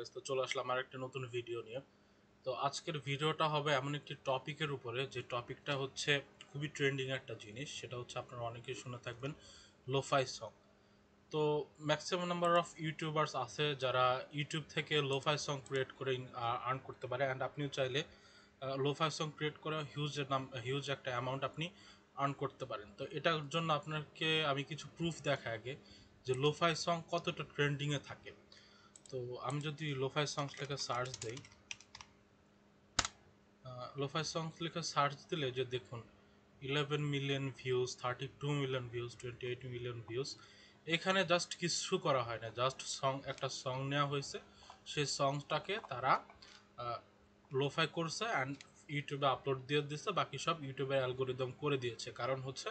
Guys, তো চলে আসলাম আর একটা নতুন ভিডিও নিয়ে। তো আজকের ভিডিওটা হবে এমন একটি টপিকের উপরে, যে টপিকটা হচ্ছে খুবই ট্রেন্ডিং একটা জিনিস। সেটা হচ্ছে আপনারা অনেকেই শুনে থাকবেন লোফাই সং। তো ম্যাক্সিমাম নাম্বার অফ ইউটিউবার্স আছে যারা ইউটিউব থেকে লোফাই সং ক্রিয়েট করে আর্ন করতে পারে, অ্যান্ড আপনিও চাইলে লোফাই সং ক্রিয়েট করে হিউজ একটা অ্যামাউন্ট আপনি আর্ন করতে পারেন। তো এটার জন্য আপনাকে আমি কিছু প্রুফ দেখা আগে যে লোফাই সং কতটা ট্রেন্ডিংয়ে থাকে। তো আমি যদি লোফাই সংস লেখা সার্চ দেই, লোফাই সংস লেখা সার্চ দিলে যে দেখুন 11 million views, 32 million views, 28 million views. এখানে জাস্ট কিছু করা হয় না, জাস্ট একটা সং নেওয়া হয়েছে, সেই সংটাকে তারা লোফাই করছে অ্যান্ড ইউটিউবে আপলোড দিয়ে দিচ্ছে। বাকি সব ইউটিউবের অ্যালগোরিদম করে দিয়েছে। কারণ হচ্ছে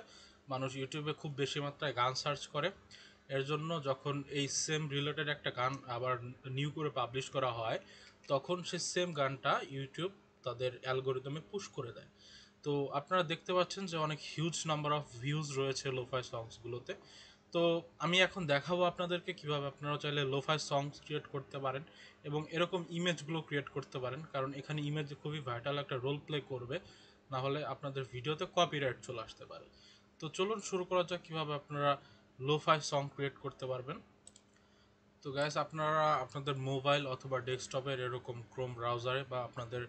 মানুষ ইউটিউবে খুব বেশি মাত্রায় গান সার্চ করে, এর জন্য যখন এই সেম রিলেটেড একটা গান আবার নিউ করে পাবলিশ করা হয়, তখন সেই সেম গানটা ইউটিউব তাদের অ্যালগোরিদমে পুশ করে দেয়। তো আপনারা দেখতে পাচ্ছেন যে অনেক হিউজ নাম্বার অফ ভিউজ রয়েছে লোফাই সংসগুলোতে। তো আমি এখন দেখাবো আপনাদেরকে কিভাবে আপনারা চাইলে লোফাই সংস ক্রিয়েট করতে পারেন এবং এরকম ইমেজগুলো ক্রিয়েট করতে পারেন, কারণ এখানে ইমেজ খুবই ভাইটাল একটা রোল প্লে করবে, না হলে আপনাদের ভিডিওতে কপিরাইট চলে আসতে পারে। তো চলুন শুরু করা যাক কিভাবে আপনারা লোফাই সং ক্রিয়েট করতে পারবেন। তো গাইস, আপনারা আপনাদের মোবাইল অথবা ডেস্কটপের এরকম ক্রোম ব্রাউজারে বা আপনাদের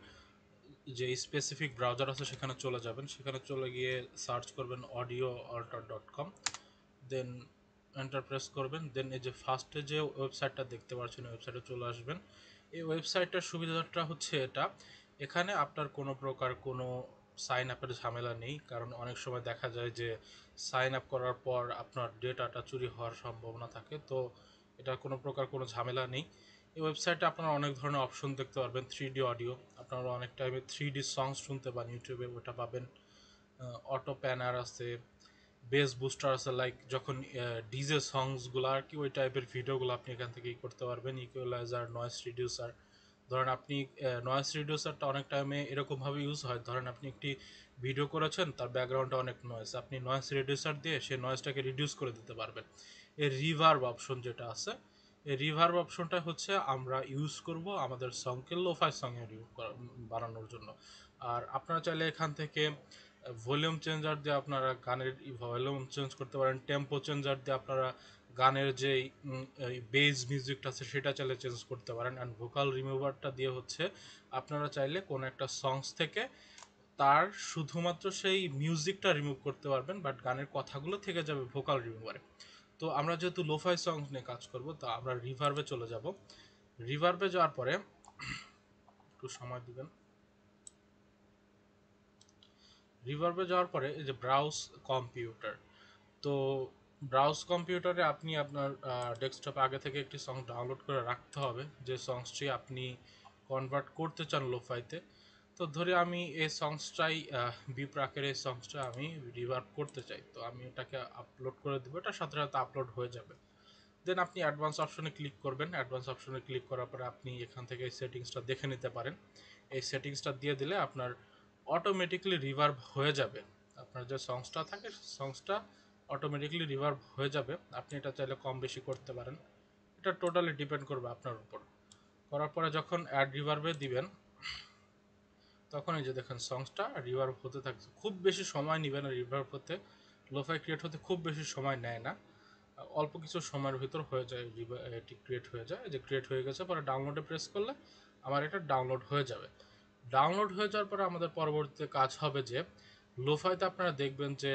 যে স্পেসিফিক ব্রাউজার আছে সেখানে চলে যাবেন। সেখানে চলে গিয়ে সার্চ করবেন audioalter.com, দেন এন্টার প্রেস করবেন। দেন এই যে ফার্স্টে যে ওয়েবসাইটটা দেখতে পাচ্ছেন ওয়েবসাইটে চলে আসবেন। এই ওয়েবসাইটটার সুবিধাটা হচ্ছে এটা, এখানে আপনার কোনো প্রকার কোনো সাইন আপের ঝামেলা নেই। কারণ অনেক সময় দেখা যায় যে সাইন আপ করার পর আপনার ডেটাটা চুরি হওয়ার সম্ভাবনা থাকে। তো এটা কোনো প্রকার কোনো ঝামেলা নেই। এই ওয়েবসাইটে আপনারা অনেক ধরনের অপশন দেখতে পারবেন। 3D অডিও, আপনারা অনেক টাইমে 3D সংস শুনতে পান ইউটিউবে, ওটা পাবেন। অটো প্যানার আছে, বেস বুস্টার আছে, লাইক যখন ডিজে সংসগুলো আর কি ওই টাইপের ভিডিওগুলো আপনি এখান থেকে করতে পারবেন। Equaliser, noise reducer. ধরেন আপনি নয়েস রিডিউসারটা অনেক টাইমে এরকমভাবে ইউজ হয়, ধরেন আপনি একটি ভিডিও করেছেন, তার ব্যাকগ্রাউন্ডে অনেক নয়েস, আপনি নয়েস রিডিউসার দিয়ে সেই নয়েসটাকে রিডিউস করে দিতে পারবেন। এই রিভার্ব অপশন যেটা আছে, এই রিভার্ব অপশনটা হচ্ছে আমরা ইউজ করব আমাদের সংকে লোফাই সঙ্গে বানানোর জন্য। আর আপনারা চাইলে এখান থেকে ভলিউম চেঞ্জার দিয়ে আপনারা গানের ভলিউম চেঞ্জ করতে পারেন। টেম্পো চেঞ্জার দিয়ে আপনারা গানের যে বেস মিউজিকটা আছে সেটা চাইলে চেঞ্জ করতে পারেন। অ্যান্ড ভোকাল রিমুভারটা দিয়ে হচ্ছে আপনারা চাইলে কোনো একটা সংস থেকে তার শুধুমাত্র সেই মিউজিকটা রিমুভ করতে পারবেন, বাট গানের কথাগুলো থেকে যাবে ভোকাল রিমুভারে। তো আমরা যেহেতু লোফাই সংস নিয়ে কাজ করব, তো আমরা রিভার্বে চলে যাব। রিভার্বে যাওয়ার পরে একটু সময় দিবেন। রিভার্বে যাওয়ার পরে এই যে ব্রাউজ কম্পিউটার, তো ব্রাউজ কম্পিউটারে আপনি আপনার ডেস্কটপে আগে থেকে একটি সং ডাউনলোড করে রাখতে হবে, যে সংসটি আপনি কনভার্ট করতে চান লোফাইতে। তো ধরে আমি এই সংসটাই বিপ্রাকের এই সংসটা আমি রিভার্ব করতে চাই, তো আমি এটাকে আপলোড করে দেবো, এটা সাথে সাথে আপলোড হয়ে যাবে। দেন আপনি অ্যাডভান্স অপশনে ক্লিক করবেন। অ্যাডভান্স অপশনে ক্লিক করার পরে আপনি এখান থেকে এই সেটিংসটা দেখে নিতে পারেন। এই সেটিংসটা দিয়ে দিলে আপনার অটোমেটিকলি রিভার্ব হয়ে যাবে। আপনার যে সংসটা থাকে সংসটা অটোমেটিকলি রিভার্ব হয়ে যাবে। আপনি এটা চাইলে কম বেশি করতে পারেন, এটা টোটালি ডিপেন্ড করবে আপনার উপর। করার পরে যখন অ্যাড রিভার্বে দিবেন, তখন এই যে দেখেন সংসটা রিভার্ব হতে থাকছে। খুব বেশি সময় নেবে না রিভার্ব হতে, লোফাই ক্রিয়েট হতে খুব বেশি সময় নেয় না, অল্প কিছু সময়ের ভিতর হয়ে যায়। এটি ক্রিয়েট হয়ে যায়, যে ক্রিয়েট হয়ে গেছে, পরে ডাউনলোডে প্রেস করলে আমার এটা ডাউনলোড হয়ে যাবে। ডাউনলোড হয়ে যাওয়ার পরে আমাদের পরবর্তীতে কাজ হবে যে লোফাইতে আপনারা দেখবেন যে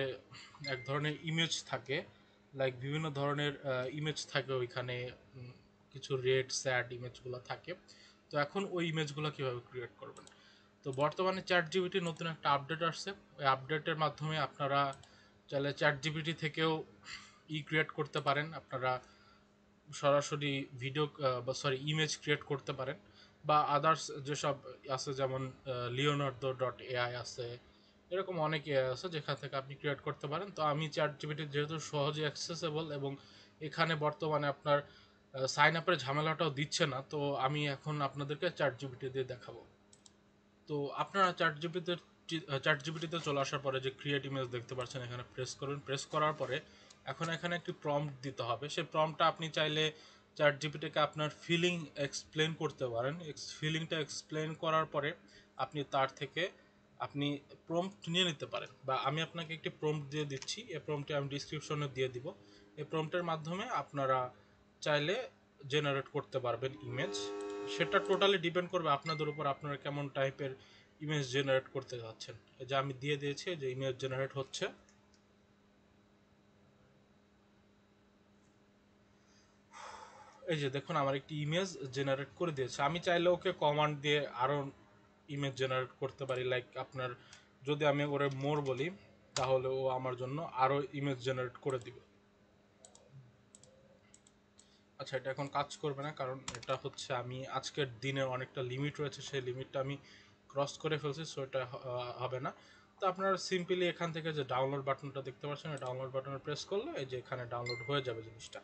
এক ধরনের ইমেজ থাকে, লাইক বিভিন্ন ধরনের ইমেজ থাকে ওইখানে, কিছু রেড স্যাড ইমেজগুলো থাকে। তো এখন ওই ইমেজগুলো কীভাবে ক্রিয়েট করবেন, তো বর্তমানে চ্যাট জিপিটির নতুন একটা আপডেট আসছে। ওই আপডেটের মাধ্যমে আপনারা চাইলে চ্যাট জিপিটি থেকেও ক্রিয়েট করতে পারেন। আপনারা সরাসরি ভিডিও বা সরি ইমেজ ক্রিয়েট করতে পারেন, বা আদার্স যেসব আছে যেমন leonardo.ai আছে, এরকম অনেক এআই আছে যেখান থেকে আপনি ক্রিয়েট করতে পারেন। তো আমি চ্যাট জিপিটি যেহেতু সহজে অ্যাক্সেসেবল এবং এখানে বর্তমানে আপনার সাইন আপের ঝামেলাটাও দিচ্ছে না, তো আমি এখন আপনাদেরকে চ্যাট জিপিটি দিয়ে দেখাবো। তো আপনারা চ্যাট জিপিটিতে চলে আসার পরে যে ক্রিয়েট ইমেজ দেখতে পাচ্ছেন, এখানে প্রেস করবেন। প্রেস করার পরে এখন এখানে একটি প্রম্পট দিতে হবে। সেই প্রম্পটটা আপনি চাইলে চ্যাট জিপিটিকে আপনার ফিলিং এক্সপ্লেন করতে পারেন। ফিলিংটা এক্সপ্লেন করার পরে আপনি তার থেকে আপনি প্রম্পট নিয়ে নিতে পারেন, বা আমি আপনাকে একটি প্রম্পট দিয়ে দিচ্ছি, এই প্রম্পটটি আমি ডিসক্রিপশনে দিয়ে দিব। এই প্রম্পটের মাধ্যমে আপনারা চাইলে জেনারেট করতে পারবেন ইমেজ। সেটা টোটালি ডিপেন্ড করবে আপনাদের উপর, আপনারা কেমন টাইপের ইমেজ জেনারেট করতে যাচ্ছেন। এই যে আমি দিয়ে দিয়েছি, যে ইমেজ জেনারেট হচ্ছে। এই যে দেখুন আমার একটি ইমেজ জেনারেট করে দিয়েছে। আমি চাইলে ওকে কমান্ড দিয়ে আরও ইমেজ জেনারেট করতে পারি। লাইক আপনার যদি আমি ওরে মোর বলি, তাহলে ও আমার জন্য আরও ইমেজ জেনারেট করে দিবে। আচ্ছা, এটা এখন কাজ করবে না, কারণ এটা হচ্ছে আমি আজকের দিনের অনেকটা লিমিট রয়েছে, সেই লিমিটটা আমি ক্রস করে ফেলছি, সো এটা হবে না। তো আপনারা সিম্পলি এখান থেকে যে ডাউনলোড বাটনটা দেখতে পাচ্ছেন, ডাউনলোড বাটনে প্রেস করলে এই যে এখানে ডাউনলোড হয়ে যাবে জিনিসটা।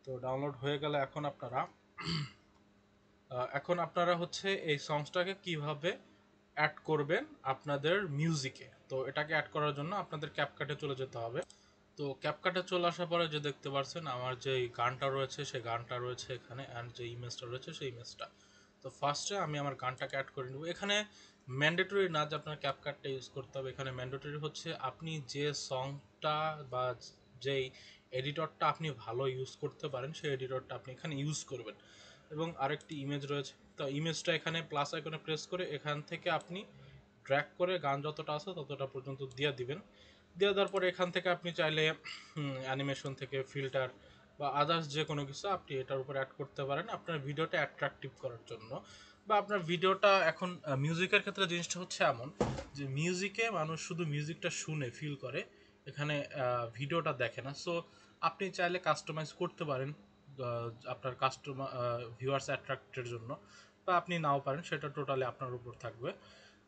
তো ডাউনলোড হয়ে গেলে এখন আপনারা হচ্ছে এই সংসটাকে কিভাবে অ্যাড করবেন আপনাদের মিউজিকে। তো এটাকে অ্যাড করার জন্য আপনাদের ক্যাপকাটে চলে যেতে হবে। তো ক্যাপকাটে চলে আসার পরে যে দেখতে পাচ্ছেন আমার যে গানটা রয়েছে, সেই গানটা রয়েছে এখানে, অ্যান্ড যে ইমেজটা রয়েছে সেই ইমেজটা। তো ফার্স্টে আমি আমার গানটাকে অ্যাড করে নেব। এখানে ম্যান্ডেটরি না যে আপনার ক্যাপকাটটা ইউজ করতে হবে, এখানে ম্যান্ডেটরি হচ্ছে আপনি যে সংটা বা যেই এডিটরটা আপনি ভালো ইউজ করতে পারেন, সেই এডিটরটা আপনি এখানে ইউজ করবেন। এবং আরেকটি ইমেজ রয়েছে, তো ইমেজটা এখানে প্লাস আইকনে প্রেস করে এখান থেকে আপনি ড্র্যাগ করে গান যতটা আছে ততটা পর্যন্ত দিয়ে দিবেন। দিয়ে দেওয়ার পরে এখান থেকে আপনি চাইলে অ্যানিমেশন থেকে ফিল্টার বা আদার্স যে কোনো কিছু আপনি এটার উপর অ্যাড করতে পারেন আপনার ভিডিওটা অ্যাট্রাকটিভ করার জন্য। বা আপনার ভিডিওটা এখন মিউজিকের ক্ষেত্রে জিনিসটা হচ্ছে এমন যে মিউজিকে মানুষ শুধু মিউজিকটা শুনে ফিল করে, এখানে ভিডিওটা দেখে না। সো আপনি চাইলে কাস্টমাইজ করতে পারেন আপনার কাস্টমার ভিউয়ার্স অ্যাট্রাক্টের জন্য, বা আপনি নাও পারেন, সেটা টোটালি আপনার উপর থাকবে।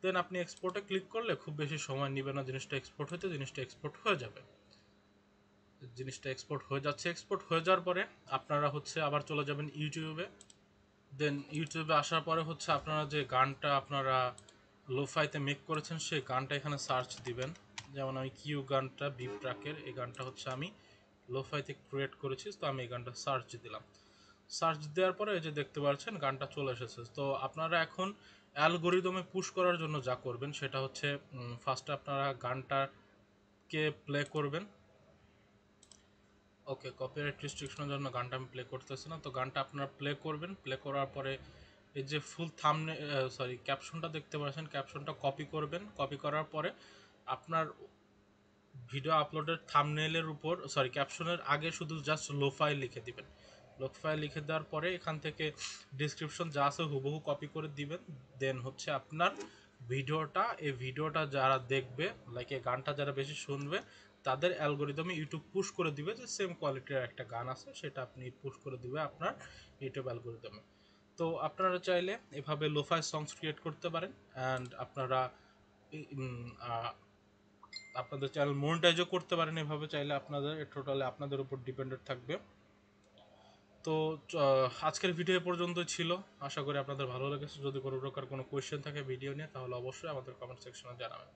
দেন আপনি এক্সপোর্টে ক্লিক করলে খুব বেশি সময় নেবে না জিনিসটা এক্সপোর্ট হতে, জিনিসটা এক্সপোর্ট হয়ে যাবে। জিনিসটা এক্সপোর্ট হয়ে যাচ্ছে। এক্সপোর্ট হয়ে যাওয়ার পরে আপনারা হচ্ছে আবার চলে যাবেন ইউটিউবে। দেন ইউটিউবে আসার পরে হচ্ছে আপনারা যে গানটা আপনারা লোফাইতে মেক করেছেন সেই গানটা এখানে সার্চ দিবেন। যেমন আমি কিউ গানটা বিপ ট্র্যাকের, এই গানটা হচ্ছে আমি লোফাইতে ক্রিয়েট করেছি, তো আমি এই গানটা সার্চ দিলাম। সার্চ দেওয়ার পরে এই যে দেখতে পাচ্ছেন গানটা চলে এসেছে। তো আপনারা এখন অ্যালগোরিদমে পুশ করার জন্য যা করবেন সেটা হচ্ছে ফার্স্টে আপনারা গানটাকে প্লে করবেন। ওকে, কপিরাইট রেস্ট্রিকশনের জন্য গানটা আমি প্লে করতেছি না। তো গানটা আপনারা প্লে করবেন। প্লে করার পরে এই যে ফুল থামনে ক্যাপশনটা দেখতে পাচ্ছেন, ক্যাপশনটা কপি করবেন। কপি করার পরে আপনার ভিডিও আপলোডের থাম্বনেইলের উপর ক্যাপশনের আগে শুধু জাস্ট লোফাই লিখে দিবেন। লোফাই লিখে দেওয়ার পরে এখান থেকে ডিসক্রিপশন যা আছে হুবহু কপি করে দিবেন। দেন হচ্ছে আপনার এই ভিডিওটা যারা দেখবে, লাইক এই গানটা যারা বেশি শুনবে, তাদের অ্যালগোরিদমে ইউটিউব পুশ করে দিবে যে সেম কোয়ালিটির একটা গান আছে, সেটা আপনি পুশ করে দিবে আপনার ইউটিউব অ্যালগোরিদমে। তো আপনারা চাইলে এভাবে লোফাই সংস ক্রিয়েট করতে পারেন, অ্যান্ড আপনারা আপনাদের চ্যানেল মনিটাইজও করতে পারেন এভাবে চাইলে। আপনাদের টোটালি আপনাদের উপর ডিপেন্ডেন্ট থাকবে। তো আজকের ভিডিও পর্যন্ত ছিল। আশা করি আপনাদের ভালো লেগেছে। যদি কোনো প্রকার কোনো কোয়েশ্চেন থাকে ভিডিও নিয়ে, তাহলে অবশ্যই আমাদের কমেন্ট সেকশনে জানাবেন।